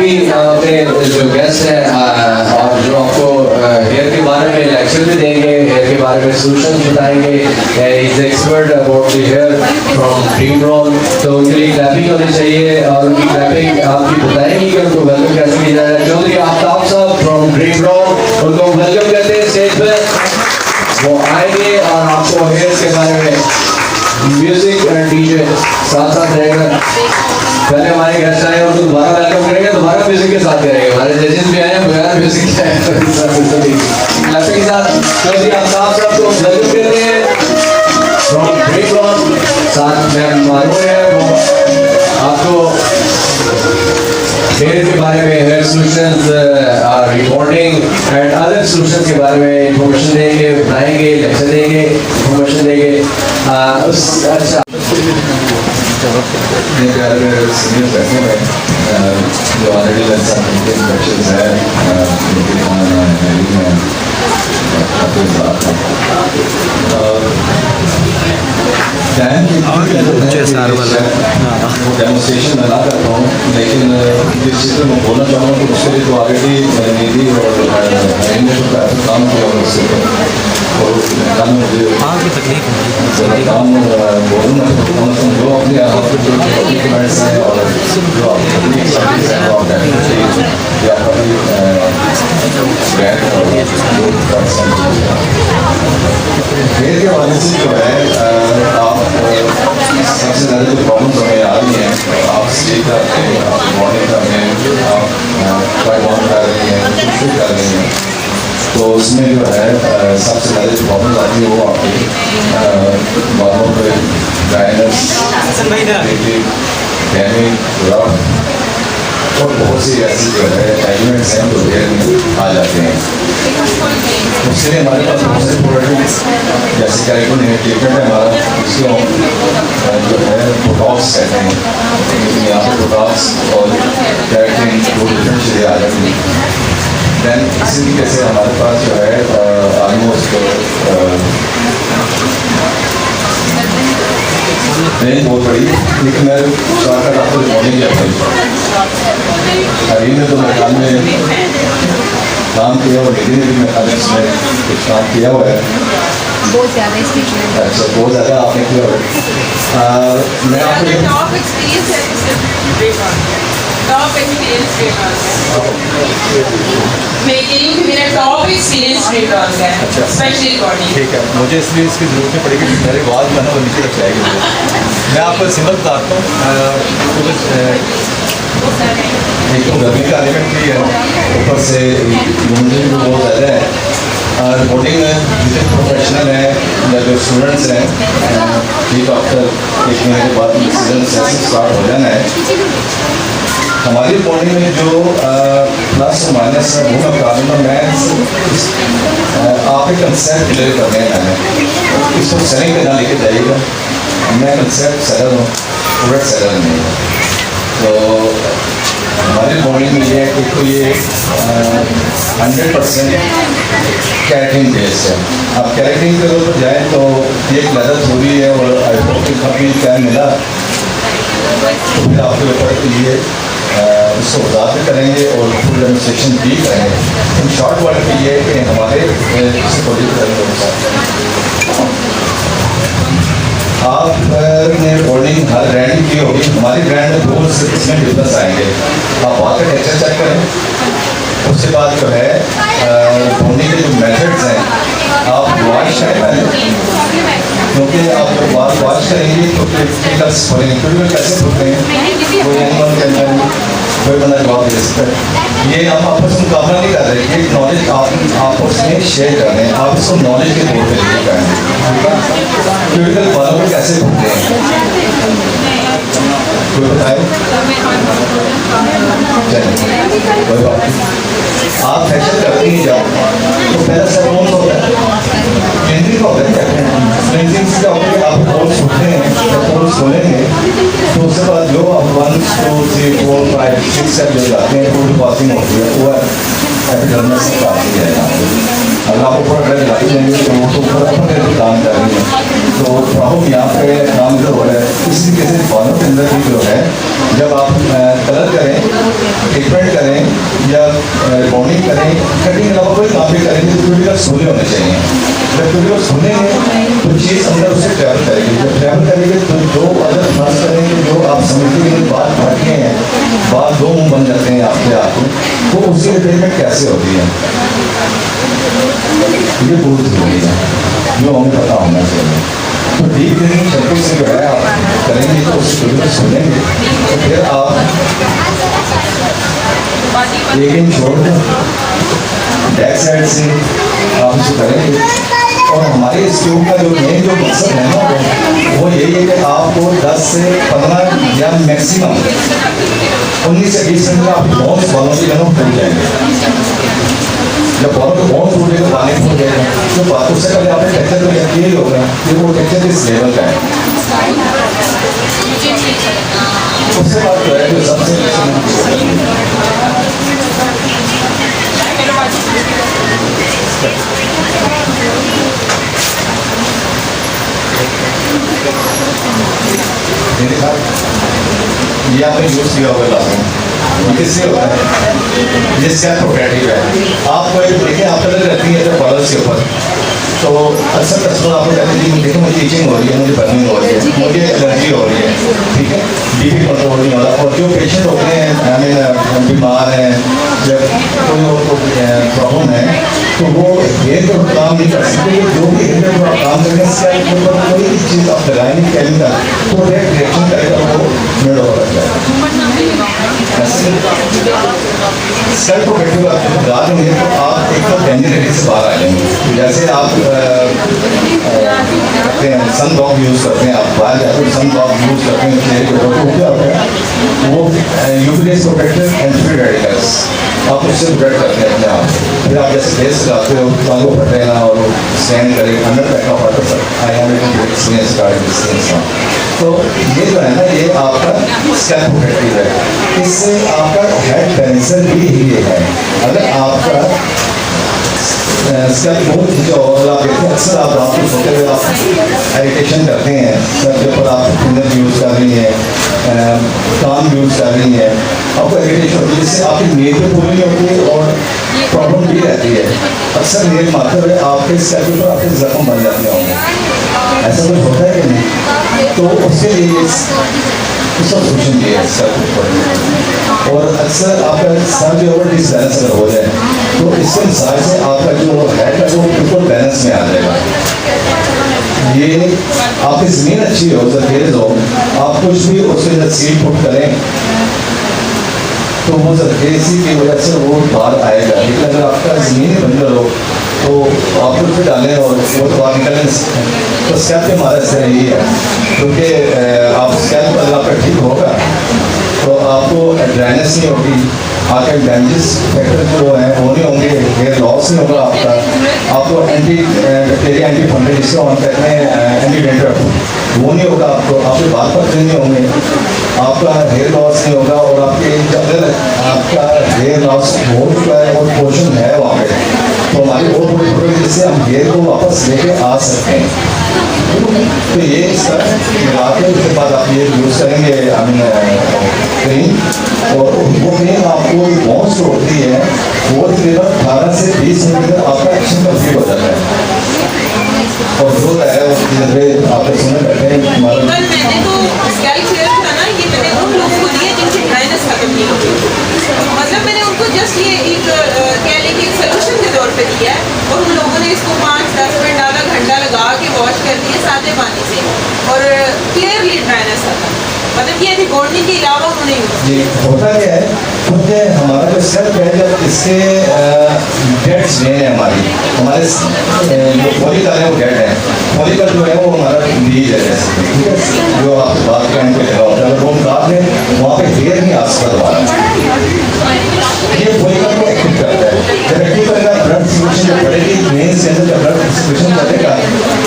भी अपने जो गेस्ट हैं और जो आपको हेयर के बारे में लेक्चर भी देंगे, हेयर के बारे में सोल्यूशन बताएंगे, is expert about the hair from Dream Roll. तो उनके लिए क्लैपिंग होनी चाहिए और उनकी क्लैपिंग आपकी बताएंगी कि उनको वेलकम कैसे किया जाए। चौधरी आफ्ताब साहब फ्रॉम ड्रीम रोल, उनको वेलकम करते हैं स्टेज पर। वो आएंगे और आपको हेयर के बारे में म्यूजिक डीजे साथ साथ रहेगा। पहले हमारे गेस्ट आए और दोबारा वेलकम करेंगे, दोबारा म्यूजिक के साथ करेंगे। हमारे जजेस भी आए हैं बगैर म्यूजिक के आए के साथ। चौधरी आफ्ताब साहब को वेलकम करते हैं फ्रॉम ड्रीम रोल। साथ मैम मारू है, वो आपको हेयर के बारे में, hair solutions, reporting and other solutions के बारे में इंफॉर्मेशन देंगे, बताएंगे, लेक्चर देंगे, इंफॉर्मेशन देंगे। अच्छा अपने प्यारे मेरे सीनियर बैठे हुए जो ऑलरेडी इंस्ट्रक्शंस है डेमोस्ट्रेशन मैं ना करता हूँ, लेकिन जिस चीज़ में मैं बोलना चाहूँगा तो उसके लिए तो ऑलरेडी निधि और काम किया और उससे और कल मुझे काम बोलूँगा जो अपने आप जो डॉक्यूमेंट्स हैं और जो अपनी स्टडीज़ हैं और या कभी हेयर के वाले से जो है आप सबसे ज़्यादा जो प्रॉब्लम्स हमें आ रही हैं, आप स्टे करते हैं, आप मॉर्निंग करते हैं, आप ट्राई ऑन कर रही हैं, कुछ कर रही हैं, तो उसमें जो है सबसे ज़्यादा जो प्रॉब्लम्स आती है वो आपकी बालों पे ड्राइनेस, डैमेज, रफ और बहुत सी ऐसी जो है एलिमेंट्स हैं जो हेयर में आ जाते हैं। उसके लिए हमारे पास बहुत से प्रोडक्ट जैसे कैरेटिन है, ट्रीटमेंट है हमारा, उसको जो है बोटॉक्स कहते हैं, लेकिन यहाँ पर बोटॉक्स और कैरेटिन दो डिफरेंट चीज़ें आ जाती हैं। दैन इसी तरीके से हमारे पास जो है ऑलमोस्ट रेंज बहुत बड़ी, लेकिन मैं शॉर्टकट आपको मॉर्निंग किया था अभी में तो मैं ख्याल में काम किया और निधि ने भी मैं ख्याल में कुछ काम किया हुआ है बहुत ज़्यादा। अच्छा, बहुत ज़्यादा आपने किया हुआ है। मैं आपको टॉप एक्सपीरियंस मेरा टॉप एक्सपीरियंस है, स्पेशली रिकॉर्डिंग। ठीक है, मुझे इसलिए इसकी जरूरत नहीं पड़ेगी, मेरे आवाज़ जो है ना वो नीचे रख जाएगी। मैं आपको सिंपल बताता हूँ, एक तो गर्मी का एलिमेंट भी है, ऊपर से ह्यूमिडिटी भी बहुत ज़्यादा है। रिपोर्टिंग जितने प्रोफेशनल हैं या जो स्टूडेंट्स हैं, ठीक आफ्टर 1 महीने के बाद सीजन सेशन स्टार्ट हो जाना है। हमारी रिपोर्टिंग में जो प्लस माइनस है वो मैं बता दूँगा। मैं आप एक कंसेप्ट क्लियर करने हैं, मैंने इसको सेलिंग पे ना लेके जाइएगा। मैं कंसेप्ट सेलर हूँ, प्रोडक्ट सेलर नहीं है। तो हमारी रिपोर्टिंग में ये है कि तो ये 100% कैरेटिन बेस्ड है। आप कैरेटिन के ऊपर जाएँ तो ये एक मदद हो रही है और आईफोन काफ़ी क्या मिला, तो फिर आपके ऊपर ये उसको वजात भी करेंगे और फुल डेमोस्ट्रेशन भी करेंगे। इन शॉर्ट वर्ड में ये है कि हमारे इसे प्रोड्यूस करेंगे आपने रिकॉर्डिंग हर ब्रांड की होगी। हमारी ब्रांड में 2 इसमें डिफरेंस आएंगे। आप वाटर टेक्सचर चेक करें, उसके बाद जो है धोने के जो मेथड्स हैं, आप वॉश करें पहले, क्योंकि आप जब वॉश करेंगे तो पिकल्स खोलेंगे, क्योंकि कैसे खोलते हैं वो एनिमल के अंदर कोई बंदा जवाब दे सकता है। ये हम आपस में मुकाबला नहीं कर रहे, ये नॉलेज आप उसमें शेयर कर रहे हैं, आप इसको नॉलेज के तौर पर लेके जाएंगे। क्यूबिकल बालों में कैसे खोलते हैं कोई बताए? कोई बात नहीं, आप फैशन करते ही जाओ तो पहला सब कौन सा होता है? क्लिनजिंग का होता है। क्लिनजिंग का होता है आप होल्स खोलते हैं, होल्स खोलेंगे तो उसके बाद जो आप 1 2 3 4 5 6 7 जो जाते हैं वो पासिंग होती है वो एपिडर्मिस से काटती है यहाँ पे। अगर आप ऊपर अगर लगाई जाएंगे तो वो तो ऊपर अपन करके काम कर रही है, तो प्रॉब्लम यहाँ पे काम जो हो रहा है इस तरीके से बालों के अंदर भी जो है जब आप कलर करें, ट्रीटमेंट करें या बॉन्डिंग करें, कटिंग के अलावा कोई काम भी करेंगे तो क्यूटिकल्स खुले होने चाहिए। जब क्यूटिकल्स खुलेंगे तो चीज़ अंदर उससे ट्रैवल करेगी, जब ट्रैवल करेगी तो जो अगर फर्ज करेंगे जो आप समझते हैं बात भागते हैं, बात दो मुंह बन जाते हैं आपके आप में, तो उसकी रिपेयरमेंट कैसे होती है ये बहुत जरूरी है, जो हमें पता होना चाहिए। तो डीप क्लीनिंग शैम्पू से जो है आप करेंगे तो उससे क्यूटिकल्स खुलेंगे, तो फिर आप एक इंच छोड़ दें बैक साइड से आप इसे करेंगे। और हमारे इस ट्यूब का जो मेन जो मकसद है ना वो यही है कि आपको 10 से 15 या मैक्सिमम 19 से 20 मिनट में आपकी बहुत बालों की जन्म फूट जाएंगे। जब बालों के बहुत फूटेगा तो पानी फूट जाएगा, तो बातों से पहले आपने टेक्चर तो यही होगा कि वो टेक्चर इस लेवल का है। उससे बात जो है जो सबसे ये आपने यूज किया होगा लास्ट किससे होता है, ये सेल्फ प्रोटेक्टिव है। आपको एक देखिए आप कलर रहती है जब कलर्स के ऊपर, तो अक्सर कस्टमर आपको कहते हैं कि देखो मुझे इचिंग हो रही है, मुझे बर्निंग हो रही है, मुझे एलर्जी हो रही है, ठीक है, बीपी कंट्रोल नहीं हो रहा। और जो पेशेंट होते हैं आई मीन बीमार हैं, जब कोई प्रॉब्लम है तो वो हेयर पर काम नहीं कर सकते, जो भी हेयर पर आप काम करेंगे इसका ऊपर कोई भी चीज़ आप लगाएंगे केमिकल तो रिएक्शन करेगा, वो मेड हो रहा है। सेल्फ प्रोटेक्टिव आप लगा लेंगे तो आप एकदम डेंजर एरिया से बाहर आ जाएंगे। जैसे आप करते हैं सन ब्लॉक यूज़ करते हैं, आप बाहर जाते हैं सन ब्लॉक यूज़ करते हैं चेहरे के ऊपर, तो क्या होता है वो यूवीएस प्रोटेक्टिव एंड फ्री रेडिकल्स आप उससे प्रोटेक्ट करते हैं अपने आप। फिर आप जैसे फेस लगाते हो बालों फटे ना और स्कैन करें अंडर पैक ऑफ वाटर पर आई हैव एक्सपीरियंस कार्ड तो ये जो है ना ये आपका स्कैल्प प्रोटेक्टिव है, इससे आपका हेड कैंसर भी ये है। अगर आपका स्कैल्प बहुत खींचा हो और आप देखते हैं अक्सर आप रात को सोते हुए आप एडिटेशन करते हैं, सर के ऊपर आप फिंगर यूज़ कर रही हैं, काम यूज़ कर रही हैं, आपको एडिटेशन होती है जिससे आपकी नींद भी पूरी नहीं होती और प्रॉब्लम भी रहती है। अक्सर नींद मारते हुए आपके स्कैल्प पर आपके जख्म बन जाते होंगे, ऐसा कुछ होता है कि नहीं? तो उसके लिए उसका सोल्यूशन ये है सर ऊपर। और अक्सर आपका सर जो ओवर डिसबैलेंस अगर हो जाए तो इसके हिसाब से आपका जो हेड है वो बिल्कुल बैलेंस में आ जाएगा। ये आपकी ज़मीन अच्छी हो, जरखेज हो, आप कुछ भी उसके अंदर सीड पुट करें तो वो जरखेजी की वजह से वो बाहर आएगा। लेकिन अगर आपका ज़मीन बंजर हो तो आप कुछ भी डालें और वो तो बाहर निकल नहीं सकते। तो स्कैल्प के हमारा इससे यही है, क्योंकि आप स्कैल्प अगर आपका ठीक होगा तो आपको ड्राइनेस नहीं होगी, आपके डैमेजेस फैक्टर जो हैं वो नहीं होंगे, हेयर लॉस नहीं होगा आपको एंटी बैक्टीरिया एंटी फंगल जिसको हम कहते हैं एंटी डेंड्रफ वो नहीं होगा, आपके बाल पकड़े नहीं होंगे, आपका हेयर लॉस नहीं होगा। और आपके अगर आपका हेयर लॉस हो चुका है और पोर्शन है वहाँ पे तो हमारी और बड़ी प्रोडक्ट जिससे हम हेयर को वापस लेके आ सकते हैं। तो ये इसका लगा के उसके बाद आप ये यूज़ करेंगे आई मीन क्रीम, और वो क्रीम आपको बहुत जो होती है वो तकरीबन 18 से 20 मिनट में आपका एक्शन कंप्लीट हो जाता है। और जो है आपने सुने बैठे हैं हमारा मैंने तो स्कैल्प क्लियर था ना, ये मैंने उन लोगों को दिए जिनकी ड्राइनेस खत्म नहीं होती। मतलब मैंने उनको जस्ट ये एक कह लें कि एक सोल्यूशन के तौर पे दिया है और उन लोगों ने इसको 5-10 मिनट आधा घंटा लगा के वॉश कर दिए सादे पानी से और क्लियरली ड्राइनेस खत्म। मतलब ये थी बॉन्डिंग के अलावा उन्होंने जी होता क्या है, क्योंकि हमारा जो स्कैल्प है जब इसके डेड्स वेन है हमारे जो फॉलिकल है वो डेड है, फॉलिकल जो है वो हमारा लीज है जैसे, ठीक है, जो आप बात करें पे लगा होता है अगर वो काट लें वहाँ पे हेयर नहीं आ सकता दोबारा, ये फॉलिकल को एक्टिव करता है। जब एक्टिव करेगा ब्लड सर्कुलेशन जब बढ़ेगी वेन्स के अंदर जब ब्लड सर्कुलेशन बढ़ेगा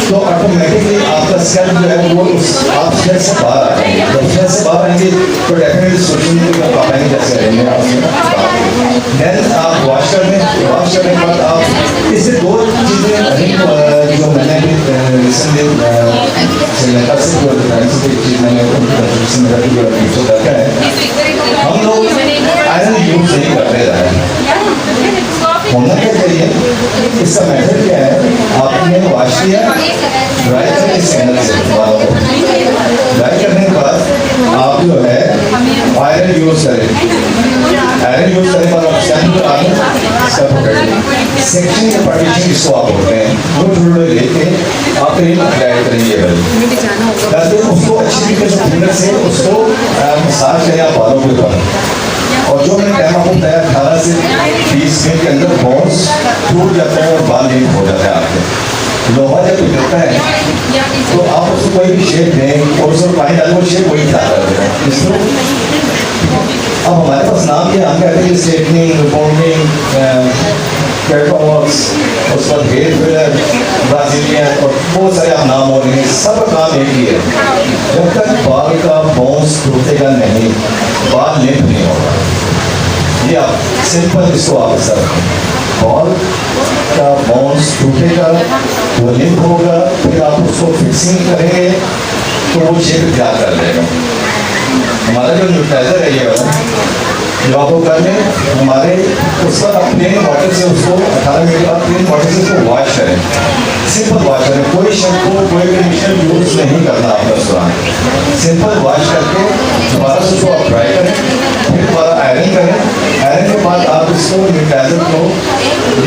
तो ऑटोमेटिकली आपका स्कैल्प जो है वो आप स्ट्रेस से बाहर आ जाएंगे। जब स्ट्रेस से बाहर आएंगे तो डेफिनेटली सोल्यूशन को कर पाएंगे जैसे रहेंगे आप। देन आप वॉश कर दें, वॉश करने के बाद आप इससे दो चीज़ें जो मैंने भी रिसेंटली श्रीलंका से जो चीज़ मैंने जो देखा है, हम लोग आयरन यूज नहीं करते रहे। होना क्या चाहिए, इसका मेथड क्या है, आपने वॉश किया, ड्राई करें इस कैंडल से बालों को, ड्राई करने के बाद आप जो है आयरन यूज करें, आयरन यूज करने के बाद आप स्टैंड पर आगे इसका पकड़ सेक्शन या पार्टीशन जिसको आप बोलते हैं वो थोड़े लेके आप क्रीम अप्लाई करेंगे ताकि उसको अच्छी तरीके से फिंगर से उसको मसाज करें आप बालों के ऊपर। और जो मैंने टाइम आपको बताया 18 से 20 मिनट के अंदर बॉन्स टूट जाता है और बाल लीक हो जाता है आपके। लोहा जब पिघलता है तो आप उसको कोई भी शेप दें और उसमें पानी डालें वो शेप वही खराब कर देगा। इसको अब हमारे पास नाम ये हम कहते हैं स्ट्रेटनिंग, रिबॉन्डिंग, कैटवॉक्स, उसके बाद हेयर फिलर, ब्राजीलियन और बहुत सारे आप नाम हो रहे हैं, सब काम एक ही है। जब तक बाल का बोन्स टूटेगा नहीं, बाल लिम्प नहीं होगा। ये आप सिंपल इसको आप सर बाल का बोन्स टूटेगा, वो लिम्प होगा, फिर आप उसको फिक्सिंग करेंगे तो वो शेप तैयार कर लेगा। हमारा जो न्यूट्राइजर है ये वाला जो आपको करने हमारे उस पर आप प्लेन वाटर से उसको 18 मिनट बाद प्लेन वाटर से उसको वॉश करें, सिंपल वॉश करें, कोई शैम्पू कोई कंडीशनर यूज नहीं करना आपका उस दौरान। सिंपल वॉश करके दोबारा से उसको आप ड्राई करें, फिर दोबारा आयरन करें। आयरन के बाद आप इसको न्यूट्राइजर को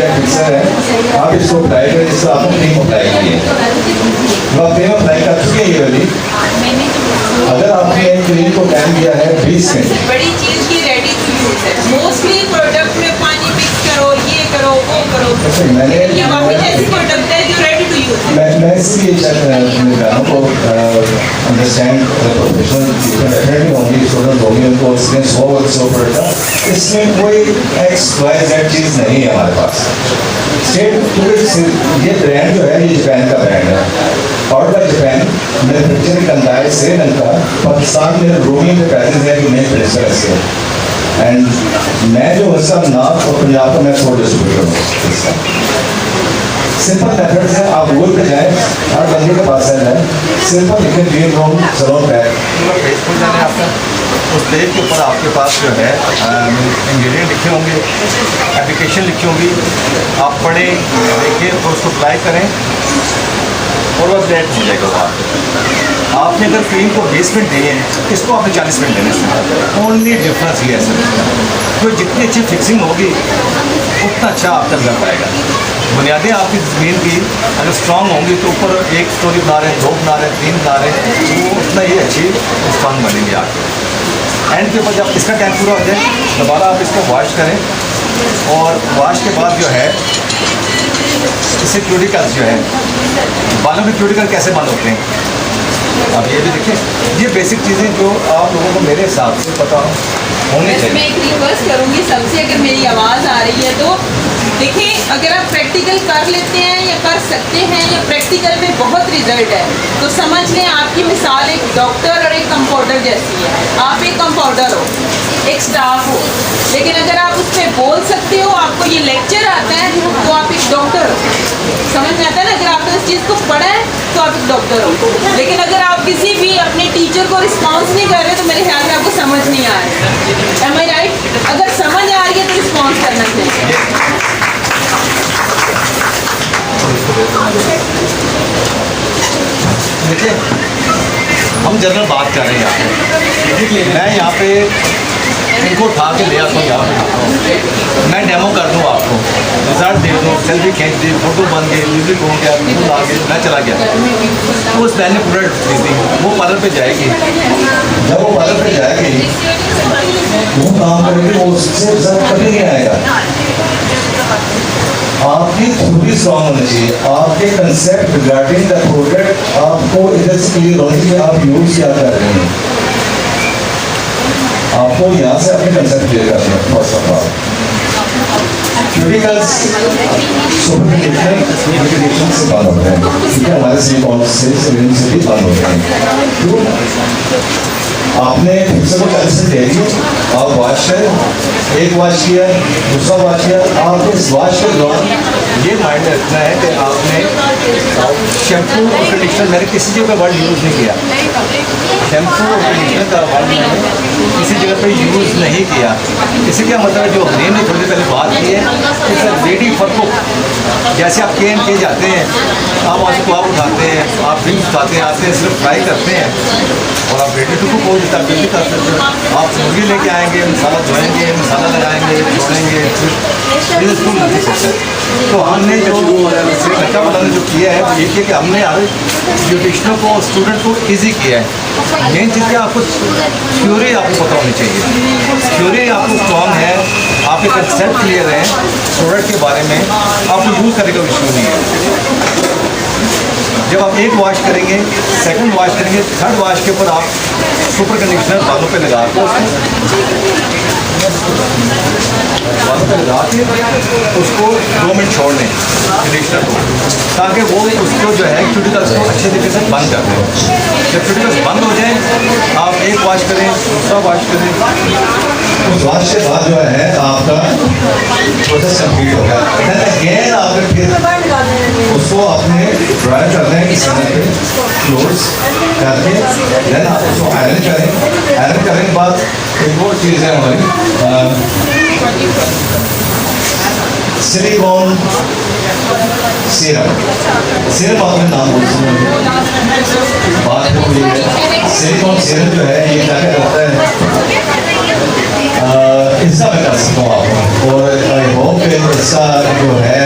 या फिक्सर है आप इसको अप्लाई करें जिससे आपने क्रीम अप्लाई की है। जब आप क्रीम अप्लाई कर चुके हैं ये वाली, अगर आपने क्रीम को टाइम दिया है 20 मिनट, बड़ी चीज की रेडी टू यूज है। मोस्टली प्रोडक्ट में पानी मिक्स करो, ये करो, वो करो। मैंने ये वाकई ऐसी प्रोडक्ट है जो रेडी टू यूज है। मैं इसलिए निगरानों को अंडरस्टैंड प्रोफेशनल डेफिनेटली होंगी, स्टूडेंट होंगे, उनको एक्सपीरियंस होगा इसको प्रोडक्ट। इसमें कोई XYZ चीज़ नहीं है हमारे पास। स्टेट ये ब्रांड जो है ये जापान का ब्रांड है, और बाय जापान मैन्युफैक्चरिंग करता है श्रीलंका, पाकिस्तान में रोमिंग के प्राइसेस है कि नहीं प्रेस है। एंड मैं जो इसका नॉर्थ और पंजाब का मैं सोल डिस्ट्रीब्यूटर हूँ। सिंपल मेथड है, आप गूगल पे जाएँ, हर बंदे के पास है, सिंपल लिखे green room salon pack page पर जाने आपका, उस पेज के ऊपर आपके पास जो है इंग्रेडिएंट लिखे होंगे, एप्लीकेशन लिखी होंगी, आप पढ़ें देखिए और उसको अप्लाई करें और वह रेट हो जाएगा। वहाँ आपने अगर क्रीम को 20 मिनट दिए हैं, इसको आपने 40 मिनट देने से ओनली डिफरेंस ये है सर। तो जितनी अच्छी फिक्सिंग होगी उतना अच्छा आपका लग पाएगा। बुनियादें आपकी ज़मीन की अगर स्ट्रांग होंगी तो ऊपर एक स्टोरी बना रहे हैं, 2 बना रहे हैं, 3 बना रहे हैं, तो उतना ही अच्छी स्ट्रांग बनेंगी आपकी। एंड के ऊपर जब इसका टाइम पूरा हो जाए दोबारा आप इसको वॉश करें, और वॉश के बाद जो है इससे क्यूटिकल्स जो है बालों के क्यूटिकल कैसे बंद होते हैं आप ये भी देखिए। ये बेसिक चीज़ें जो आप लोगों को मेरे हिसाब से पता होनी मैं चाहिए। एक रिक्वेस्ट करूंगी सबसे, अगर मेरी आवाज़ आ रही है तो देखिए, अगर आप प्रैक्टिकल कर लेते हैं या कर सकते हैं या प्रैक्टिकल में बहुत रिजल्ट है तो समझ लें आपकी मिसाल एक डॉक्टर और एक कंपाउंडर जैसी है। आप एक कंपाउंडर हो, एक स्टाफ हो, लेकिन अगर आप उस पर बोल सकते हो, आपको ये लेक्चर आता है तो आप एक डॉक्टर हो। समझ में आता है ना, अगर आपने इस चीज़ को पढ़ा है तो आप एक डॉक्टर हो। लेकिन अगर आप किसी भी अपने टीचर को रिस्पॉन्स नहीं कर रहे तो मेरे ख्याल से आपको समझ नहीं आ रहा है। एम आई राइट? अगर समझ आ रही है तो रिस्पॉन्स करना चाहिए। देखिए हम जनरल बात कर रहे हैं यहाँ पे, मैं यहाँ पे इनको उठा के ले आता हूँ, यहाँ पे मैं डेमो कर दूँ आपको, रिजल्ट दे दूँ, सेल्फी खींच दी, फोटो बन गई, म्यूजिक हो गया, फूल आ गए, मैं चला गया। तो उस मैंने प्रोडक्ट खरीदी, वो पार्लर पे जाएगी, जब वो पार्लर पे जाएगी वो काम करेगी, वो उससे रिजल्ट कभी नहीं आएगा। आपकी थ्योरी स्ट्रॉन्ग होनी चाहिए, आपके कंसेप्ट रिगार्डिंग द प्रोडक्ट आपको इधर से क्लियर होने के लिए आप यूज क्या कर रहे हैं। आपको यहाँ से अपने कंसेप्ट क्लियर करना है। First of all cuticles superficial से से बंद होते हैं, ठीक है, हमारे स्लीप आउट से भी बंद होते हैं। तो आपने फिर से कुछ एल्सन दे दी, आप वॉश करें, एक वॉश किया, दूसरा वॉश किया, आप इस वॉश के दौरान ये माइंड रखना है कि आपने शैम्पू और कंडीशनर मैंने किसी जगह का वर्ड यूज़ नहीं किया, शैम्पू और कंडीशनर का वर्ड मैंने किसी जगह पे यूज़ नहीं किया। इससे क्या मतलब है, जो हरीम ने थोड़ी देर पहले बात की है, इट्स रेडी फॉर कुक। जैसे आप के जाते हैं, आप वहाँ से कबाब उठाते हैं, आप ड्रिंक उठाते हैं, आते हैं, सिर्फ फ्राई करते हैं और आप रेडी टू कुक हो जाता है, भी कर सकते हो। आप मुर्गी लेके आएंगे, मसाला धोएंगे, मसाला लगाएंगे, छोड़ेंगे, फिर स्कूल नहीं सकते। तो हमने जो कच्चा बनाने जो किया है वो ये किया कि हमने हर ब्यूटिशनों को, स्टूडेंट को ईजी किया है। मेन चीज़ क्या, आपको थ्योरी आपको पता होनी चाहिए, थ्योरी आपको स्ट्रॉन्ग है, आपके कंसेप्ट क्लियर है प्रोडक्ट के बारे में, आपको यूज़ करने का इशू नहीं है। जब आप एक वॉश करेंगे, सेकंड वॉश करेंगे, थर्ड वॉश के ऊपर आप सुपर कंडीशनर बालों पे लगा के उसको 2 मिनट छोड़ दें कंडीशनर को, ताकि वो उसको जो है क्यूटिकल्स को अच्छे तरीके से बंद कर दें। जब क्यूटिकल्स बंद हो जाए, आप एक वॉश करें, दूसरा वॉश करें, उस वॉश के बाद जो है आपका प्रोसेस कंप्लीट होगा। देन अगेन आपने फिर उसको अपने ड्राई कर दें इस समय पे क्लोज करके, देन आप उसको आयरन करें। आयरन करने के बाद एक और चीज़ है हमारी सिलिकॉन सीरम। सीरम आपने नाम बोल सुना, बात हो रही है। सिलिकॉन सीरम जो है ये क्या करता है, इसका मैं कर सकता हूँ आपको, और आई होप कि इसका जो है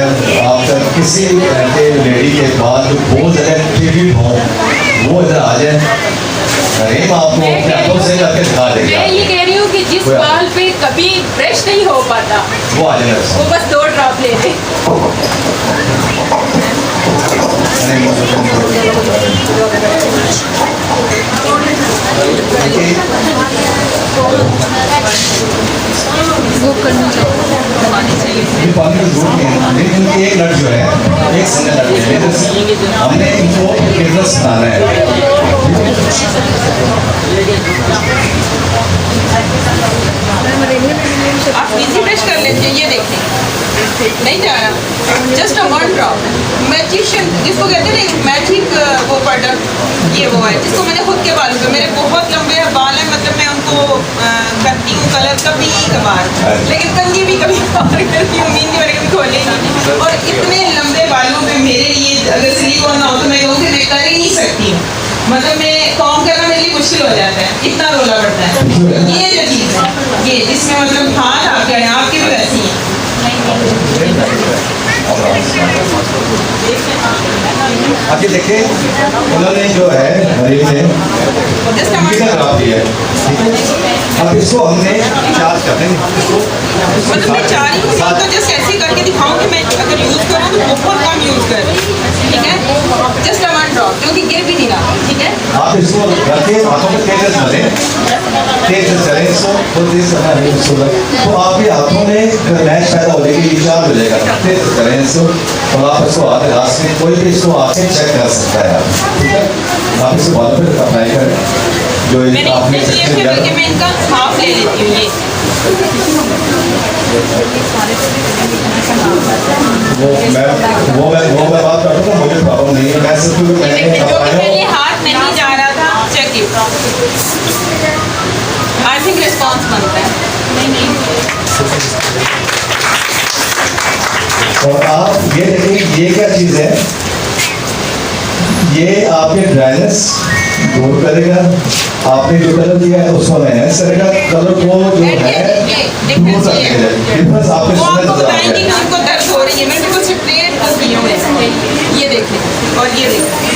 आपका किसी ऐसे लेडी के बाद जो बहुत ज़्यादा ट्रिब्यूट हो वो इधर आ जाए, करीम आपको अपने हाथों से करके दिखा देगा। मैं ये कह रही हूँ कि जिस बाल पे कभी ब्रश नहीं हो पाता वो आ जाएगा। वो बस 2 ड्रॉप ले ले। ये पानी की जरूरत नहीं है, लेकिन एक नट जो है, एक सिंगल नट है, हमने इनको बिजनेस बनाना है। आप इजी ब्रश कर लीजिए, ये देखिए नहीं जा रहा, जस्ट अ 1 ड्रॉप। मैजिशियन जिसको कहते हैं ना, मैजिक वो प्रोडक्ट, ये वो है जिसको मैंने खुद के बालों पे, मेरे बहुत लंबे बाल हैं, मतलब मैं उनको करती हूँ कलर कभी कभार, लेकिन कंघी भी कभी कभार करती हूँ, मीन मैंने कभी खोले नहीं। और इतने लंबे बालों पे मेरे लिए अगर सिलिकॉन ना हो तो मैं कहूँ कि मैं कर ही नहीं सकती हूँ, मतलब मैं कॉम करना मेरे लिए मुश्किल हो जाता है, इतना रोला पड़ता है। ये जो चीज़ है, ये जिसमें मतलब हाथ आपके हैं, आपके भी वैसी हैं। अब ये देखें, उन्होंने जो है मरीज ने कितना खराब दिया है, ठीक है। अब इसको हमने चार्ज कर देंगे, मतलब मैं चाह रही हूँ कि तो जस्ट ऐसे करके दिखाऊं कि मैं अगर यूज़ करूँ तो बहुत कम यूज़ करूँ, ठीक है, जस्ट 1 ड्रॉप, क्योंकि गिर भी नहीं रहा, ठीक है। आप इसको रखे हाथों में तेज से चलें, तेज से चलें इसको, तो तेज करना है इसको, तो आपके हाथों में मैच पैदा हो जाएगी, चार्ज हो जाएगा, तेज से चलें इसको। और आप इसको हाथ हाथ में कोई भी इसको आके चेक कर सकता है, आप ठीक है। आप इसको बालों पर अप्लाई करें, जो मैंने आपने इतने लिए फिर बल्कि मैं इनका हाफ ले लेती हूँ, ये वो मैं बात कर रहा हूँ, मुझे प्रॉब्लम नहीं है, मैं सिर्फ जो कि मेरे लिए हाथ नहीं जा रहा था, check it, I think response बनता है। और आप ये देखिए, ये क्या चीज़ है, ये आपके ड्राइनेस दूर करेगा, आपने जो कलर दिया है उसको एनहेंस करेगा, कलर को जो है दूर रखेगा, डिफरेंस आपके वो समझ आपको में आ बताएंगे कि जाएगा। उनको दर्द हो रही है, मैं बिल्कुल स्ट्रेट की हूँ, ये देखिए और ये देखिए,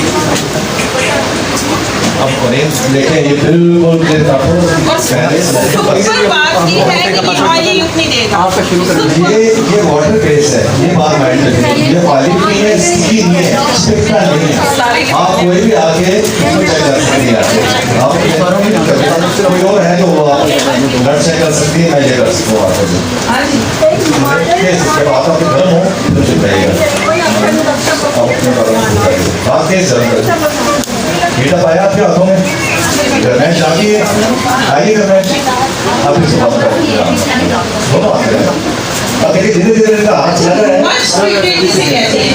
अब ऑरेंज देखें, ये बिल्कुल और ऊपर बात की है कि ये ऑयली लुक नहीं देगा। ये वाटर बेस है, ये बात माइंड रखिए, ये ऑयली नहीं है, स्टिकी नहीं है, चिपका नहीं है। आप कोई भी आके इसमें चेक कर सकते हैं, आप कोई और है तो वो आप ब्लड चेक कर सकती है, मैं ये कर सकता हूँ आपको। जब आप आपके गर्म हो तो चुप रहेगा। आप अपने बारे में बताइए, बात कैसे शर्म करें? बेटा पाया आपके हाथों में गरमैश आ गई है, आइए गरमैश आप इसे बात करें, दोनों आते हैं। अब देखिए धीरे धीरे इनका हाथ चला रहा है। मच ट्रीटेड किसे कहते हैं?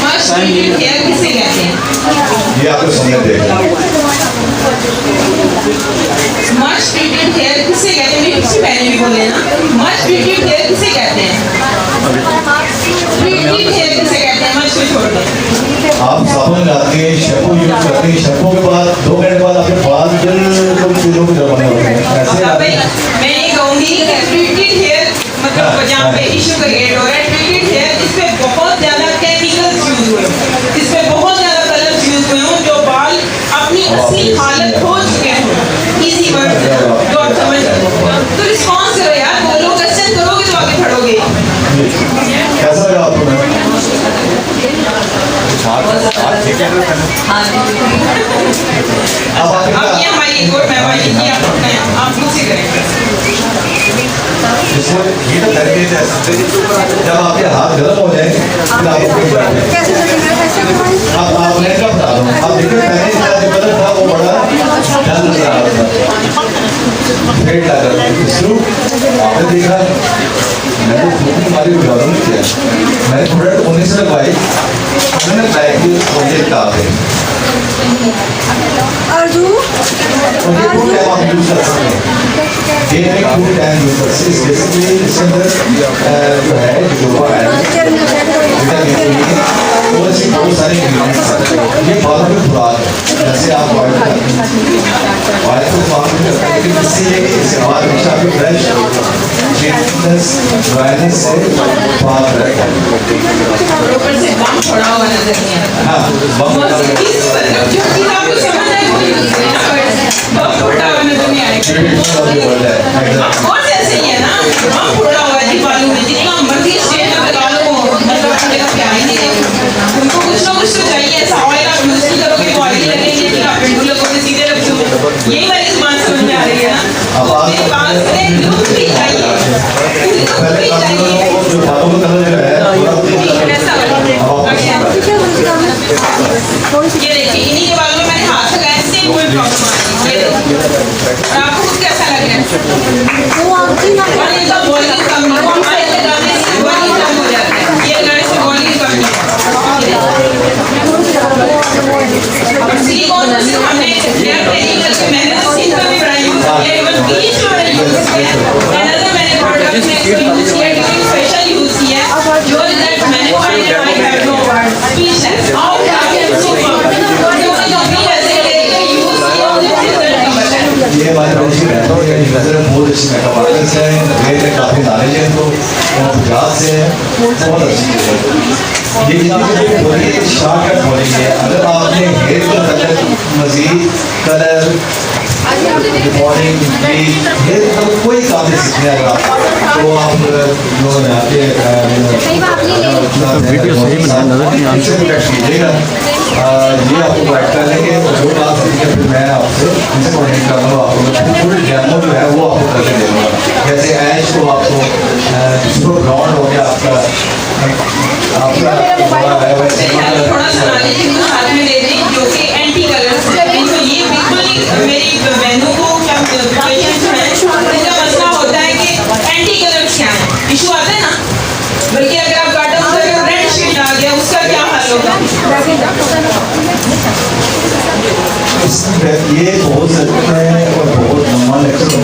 मच ट्रीटेड हेयर किसे कहते हैं? ये आपको समझ देगा। मच ट्रीटेड हेयर किसे कहते हैं? मेरी किसी बहन भी बोले ना, मच ट्रीटेड हेयर किसे कहते हैं? ट्रीटेड हेयर किसे कहते हैं? मच को छोड़ दो। आप साबुन लगाते हैं, शैम्पू यूज करते हैं, शैम्पू के बाद 2 घंटे बाद आपके बाल बिल्कुल चूलों की तरह बने होते हैं, ऐसे अब आपके मैं ये कहूंगी कि ट्रीटेड हेयर मतलब जहाँ पे इश्यू क्रिएट हो रहा है, ट्रीटेड हेयर जिसपे बहुत ज्यादा केमिकल्स यूज हुए, जिसपे बहुत ज्यादा कलर्स यूज हुए हों, जो बाल अपनी असली हालत खो चुके हों, इजी वर्ड जो आप समझ रहे हो। तो रिस्पॉन्स करो यार, बोलो, क्वेश्चन करोगे तो आगे बढ़ोगे। कैसा लगा आपको? अब अब ये हमारी एक और मेहरबानी की आप मुझसे करेंगे। इसको ये तो करके जब आपके हाथ गर्म हो जाए फिर आप उसको जाएंगे। आप मैं क्या बता रहा हूँ, आप देखिए पहले जो कलर था वो बड़ा डल नजर आ रहा था, फेड लगा इसको आपने देखा। मैंने फूक मारी उदाहरण नहीं किया, मैंने प्रोडक्ट होने से लगवाई, मैंने बैग की प्रोजेक्ट आते हैं और ये फूड टाइम आप यूज कर सकते हैं, ये एक फूड टाइम यूज कर सकते हैं। बेसिकली इसके अंदर जो है जोबा है और ऐसी बहुत सारे इंग्रेडिएंट्स हैं। ये बालों की खुराक है, जैसे आप ऑयल को फार्म करते हैं, लेकिन इससे ये कि इसके बाद हमेशा आपकी फ्रेश चिकनेस ड्राइनेस से बात रहता है। ऊपर से बम छोड़ा हुआ नजर नहीं आता। हाँ बम जो चीज आपको समझ आए वो यूज करना, बम छोड़ा हुआ नजर नहीं आएगा। और ऐसे ही है ना, बम छोड़ा हुआ है बालों में, जितना मर्जी स्टेट में लगा लो, मतलब अपने का प्यार ही नहीं देगा। उनको कुछ ना कुछ तो चाहिए, ऐसा ऑयल आप यूज नहीं करोगे तो ऑयल लगेंगे, फिर आप पिंडू लगोगे, सीधे रख दो। यही मेरी जुबान समझ में आ रही है ना। मेरे पास में लुक भी चाहिए, लुक पहले भी चाहिए। जो बालों का कलर जो है ऐसा वाला। ये देखिए, इन्हीं के बालों में मैंने हाथ लगाया, सेम कोई प्रॉब्लम आ रही है। ये देखिए। और आपको खुद कैसा लग रहा है? और इनका वॉल्यूम कम नहीं, वो हमारे लगाने से वॉल्यूम कम हो जाता है, ये लगाने से वॉल्यूम कम नहीं होता। और सिलिकॉन से हमने हेयर ट्रेनिंग करके मेहनत से इनका भी बड़ा यूज किया, इवन ब्लीच जो मैंने यूज किया, अनदर मैंने प्रोडक्ट में इसको यूज किया, ड्यूरिंग फेशियल यूज किया, जो रिजल्ट मैंने पाए हैं, I have no word, speechless. How can I so क्योंकि जो भी ऐसे करके यूज किया मुझे रिजल्ट का पता है। ये हमारे रोशी रहते हैं, नजर बहुत अच्छी मेकअप आर्टिस्ट है, रेट में काफ़ी नॉलेज है इनको, और गुजरात से है, बहुत अच्छी है। ये जितनी बोलिए शॉर्टकट बोलेंगे, अगर आपने हेयर को कलर मजीद कलर रिकॉर्डिंग ये तो कोई काम नहीं सीखने अगर आप तो आप लोग आके वीडियो सही में नजर नहीं कीजिएगा, ये आपको गाइड कर लेंगे, जो बात सीखेंगे फिर मैं आपसे इनसे कॉन्टेक्ट कर लूँगा, आपको फुल डेमो जो है वो आपको करके दे दूँगा। जैसे ऐश को आपको जिसको ग्राउंड हो गया आपका थोड़ा सा नॉलेज इनको हाथ में दे दें, जो कि एंटी कलर्स हैं। इनको ये बिल्कुल नहीं, मेरी बहनों को क्या पेशेंट्स हैं, इनका मसला होता है कि एंटी कलर्स क्या है, इशू आता है ना। बल्कि अगर आप काटो तो रेड शेड आ गया, उसका क्या हाल होगा? ये बहुत सख्त है और बहुत लंबा लेक्चर है।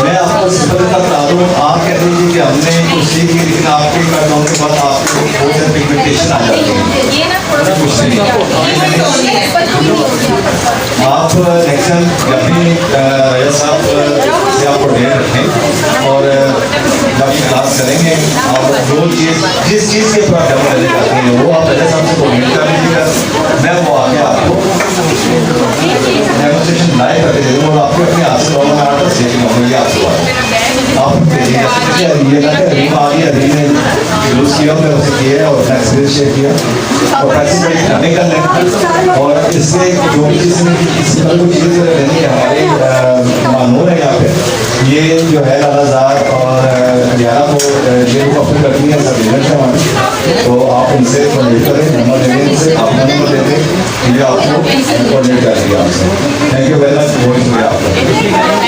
मैं आपको सिंपल का बता दूँ, आप कह दीजिए कि हमने कुछ सीखी, लेकिन आपके करने के बाद आपको बहुत सारी पिगमेंटेशन आ जाती है। कुछ नहीं, आप नेक्स्ट टाइम जब भी रजत साहब से आपको डेट रखें और जब ये क्लास करेंगे, आप जो चीज़ जिस चीज़ के ऊपर डेमो लेने जाते हैं वो आप रजत साहब से कोऑर्डिनेट कर लीजिएगा, मैं वो आके आपको डेमोस्ट्रेशन लाइव करके दे दूँगा और आपको अपने हाथ से नॉर्मल आर्ट सीख लूँगा। ये आपको आप भेजिएगा, ये ना कि रीम आ गया, रीम ने यूज़ किया, मैं उसे किया और एक्सपीरियंस शेयर किया और प्रैक्टिस बड़ी करने कर लें। और इससे जो चीज़ इस तरह की चीज़ें लेनी है हमारे मानूर है यहाँ पे, ये जो है लालाजार और हरियाणा को ये लोग अपनी रखनी है सब एजेंट हैं हमारे, तो आप इनसे कॉन्टेक्ट करें, नंबर दे दें इनसे, अपना नंबर दे दें, ये आपको कॉन्टेक्ट कर दिया आपसे। थैंक यू वेरी मच, बहुत शुक्रिया आपका।